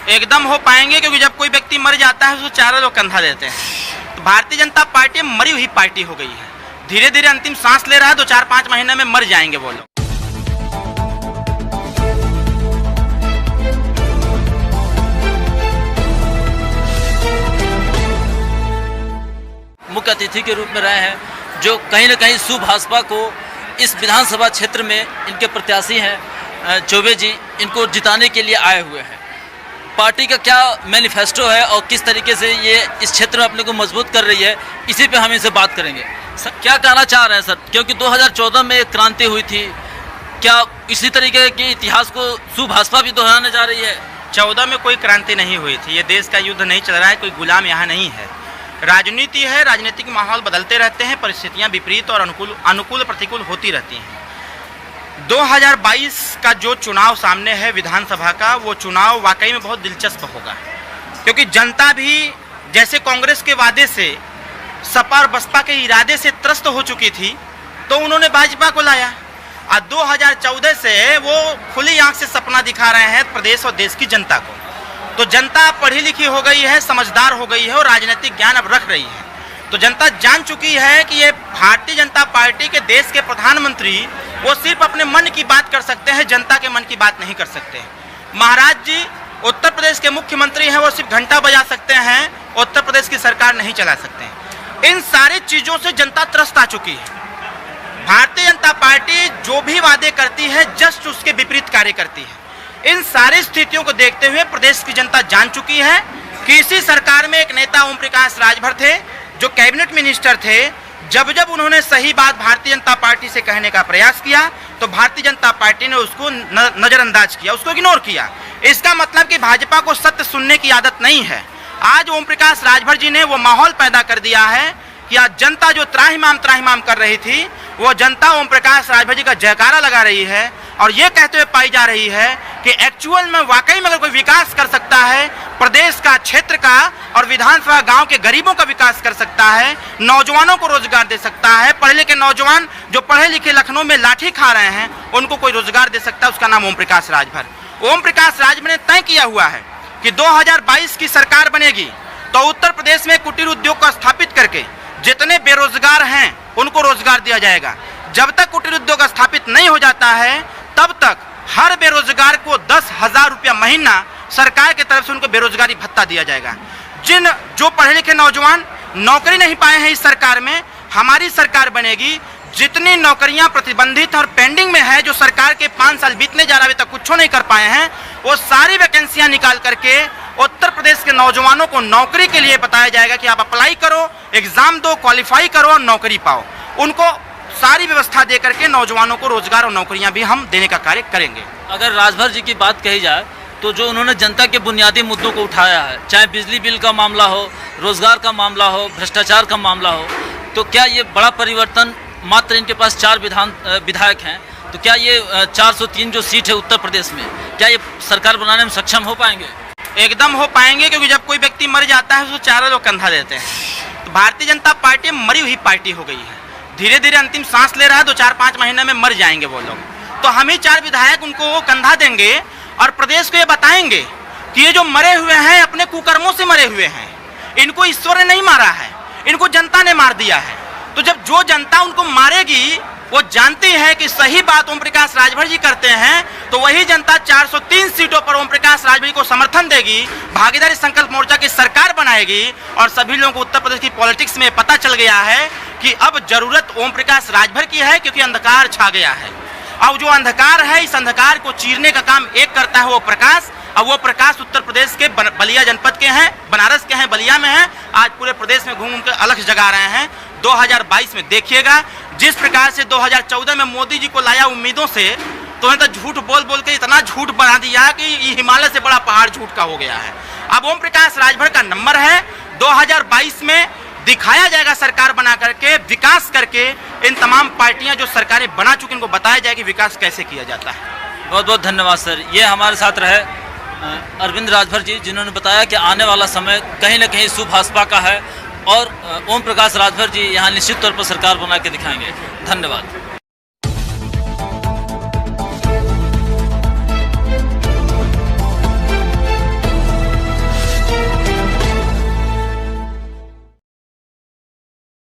एकदम हो पाएंगे, क्योंकि जब कोई व्यक्ति मर जाता है तो चारों लोग कंधा देते हैं। तो भारतीय जनता पार्टी मरी हुई पार्टी हो गई है, धीरे धीरे अंतिम सांस ले रहा है। 2-4-5 महीने में मर जाएंगे वो लोग। मुख्य अतिथि के रूप में रहे हैं, जो कहीं न कहीं सुभाषपा को इस विधानसभा क्षेत्र में इनके प्रत्याशी हैं चौबे जी, इनको जिताने के लिए आए हुए हैं। पार्टी का क्या मैनिफेस्टो है और किस तरीके से ये इस क्षेत्र में अपने को मजबूत कर रही है, इसी पे हम इनसे बात करेंगे। सर, क्या कहना चाह रहे हैं सर? क्योंकि 2014 में एक क्रांति हुई थी, क्या इसी तरीके के इतिहास को सुभाषपा भी दोहराने जा रही है? 14 में कोई क्रांति नहीं हुई थी। ये देश का युद्ध नहीं चल रहा है, कोई गुलाम यहाँ नहीं है। राजनीति है, राजनीतिक माहौल बदलते रहते हैं, परिस्थितियाँ विपरीत और अनुकूल प्रतिकूल होती रहती हैं। 2022 का जो चुनाव सामने है विधानसभा का, वो चुनाव वाकई में बहुत दिलचस्प होगा, क्योंकि जनता भी जैसे कांग्रेस के वादे से, सपा और बसपा के इरादे से त्रस्त हो चुकी थी, तो उन्होंने भाजपा को लाया। और 2014 से वो खुली आंख से सपना दिखा रहे हैं प्रदेश और देश की जनता को। तो जनता पढ़ी लिखी हो गई है, समझदार हो गई है और राजनीतिक ज्ञान अब रख रही है। तो जनता जान चुकी है कि ये भारतीय जनता पार्टी के देश के प्रधानमंत्री वो सिर्फ अपने मन की बात कर सकते हैं, जनता के मन की बात नहीं कर सकते। महाराज जी उत्तर प्रदेश के मुख्यमंत्री हैं, वो सिर्फ घंटा बजा सकते हैं, उत्तर प्रदेश की सरकार नहीं चला सकते हैं। इन सारी चीज़ों से जनता त्रस्त आ चुकी है। भारतीय जनता पार्टी जो भी वादे करती है जस्ट उसके विपरीत कार्य करती है। इन सारी स्थितियों को देखते हुए प्रदेश की जनता जान चुकी है कि इसी सरकार में एक नेता ओम प्रकाश राजभर थे, जो कैबिनेट मिनिस्टर थे। जब जब उन्होंने सही बात भारतीय जनता पार्टी से कहने का प्रयास किया तो भारतीय जनता पार्टी ने उसको नज़रअंदाज किया, उसको इग्नोर किया। इसका मतलब कि भाजपा को सत्य सुनने की आदत नहीं है। आज ओम प्रकाश राजभर जी ने वो माहौल पैदा कर दिया है कि आज जनता जो त्राहिमाम कर रही थी, वो जनता ओम प्रकाश राजभर जी का जयकारा लगा रही है और ये कहते हुए पाई जा रही है कि एक्चुअल में वाकई में अगर कोई विकास कर सकता है प्रदेश का, क्षेत्र का और विधानसभा गांव के गरीबों का विकास कर सकता है, नौजवानों को रोजगार दे सकता है, पढ़े लिखे नौजवान जो पढ़े लिखे लखनऊ में लाठी खा रहे हैं उनको कोई रोजगार दे सकता है, उसका नाम ओम प्रकाश राजभर। ओम प्रकाश राजभर ने तय किया हुआ है कि 2022 की सरकार बनेगी तो उत्तर प्रदेश में कुटीर उद्योग को स्थापित करके जितने बेरोजगार हैं उनको रोजगार दिया जाएगा। जब तक कुटीर उद्योग स्थापित नहीं हो जाता है तब तक हर बेरोजगार को 10,000 रुपया महीना सरकार की तरफ से उनको बेरोजगारी भत्ता दिया जाएगा। जो पढ़े लिखे नौजवान नौकरी नहीं पाए हैं इस सरकार में, हमारी सरकार बनेगी, जितनी नौकरियां प्रतिबंधित और पेंडिंग में है, जो सरकार के 5 साल बीतने जा रहा है अभी तक कुछ नहीं कर पाए हैं, वो सारी वैकेंसियां निकाल करके उत्तर प्रदेश के नौजवानों को नौकरी के लिए बताया जाएगा कि आप अप्लाई करो, एग्जाम दो, क्वालिफाई करो और नौकरी पाओ। उनको सारी व्यवस्था दे करके नौजवानों को रोजगार और नौकरियां भी हम देने का कार्य करेंगे। अगर राजभर जी की बात कही जाए तो जो उन्होंने जनता के बुनियादी मुद्दों को उठाया है, चाहे बिजली बिल का मामला हो, रोजगार का मामला हो, भ्रष्टाचार का मामला हो, तो क्या ये बड़ा परिवर्तन, मात्र इनके पास 4 विधायक हैं, तो क्या ये 403 जो सीट है उत्तर प्रदेश में, क्या ये सरकार बनाने में सक्षम हो पाएंगे? एकदम हो पाएंगे, क्योंकि जब कोई व्यक्ति मर जाता है तो चारों लोग कंधा देते हैं। तो भारतीय जनता पार्टी मरी हुई पार्टी हो गई है, धीरे धीरे अंतिम सांस ले रहा है। 2-4-5 महीने में मर जाएंगे वो लोग। तो हम ही 4 विधायक उनको वो कंधा देंगे और प्रदेश को ये बताएंगे कि ये जो मरे हुए हैं अपने कुकर्मों से मरे हुए हैं, इनको ईश्वर ने नहीं मारा है, इनको जनता ने मार दिया है। तो जब जो जनता उनको मारेगी वो जानती है कि सही बात ओम प्रकाश राजभर जी करते हैं, तो वही जनता 403 सीटों पर ओम प्रकाश राजभर जी को समर्थन देगी, भागीदारी संकल्प मोर्चा की सरकार बनाएगी और सभी लोगों को उत्तर प्रदेश की पॉलिटिक्स में पता चल गया है कि अब जरूरत ओम प्रकाश राजभर की है, क्योंकि अंधकार छा गया है। अब जो अंधकार है, इस अंधकार को चीरने का काम एक करता है वो प्रकाश। अब वो प्रकाश उत्तर प्रदेश के बलिया जनपद के हैं, बनारस के हैं, बलिया में हैं। आज पूरे प्रदेश में घूम के अलख जगा रहे हैं। 2022 में देखिएगा जिस प्रकार से 2014 में मोदी जी को लाया उम्मीदों से, तो उन्हें तो झूठ बोल बोल के इतना झूठ बना दिया कि ये हिमालय से बड़ा पहाड़ झूठ का हो गया है। अब ओम प्रकाश राजभर का नंबर है। 2022 में दिखाया जाएगा सरकार बना करके, विकास करके, इन तमाम पार्टियां जो सरकारें बना चुकी इनको बताया जाएगा कि विकास कैसे किया जाता है। बहुत बहुत धन्यवाद सर। ये हमारे साथ रहे अरविंद राजभर जी, जिन्होंने बताया कि आने वाला समय कहीं न कहीं सुभाषपा का है और ओम प्रकाश राजभर जी यहाँ निश्चित तौर पर सरकार बना के दिखाएंगे। धन्यवाद।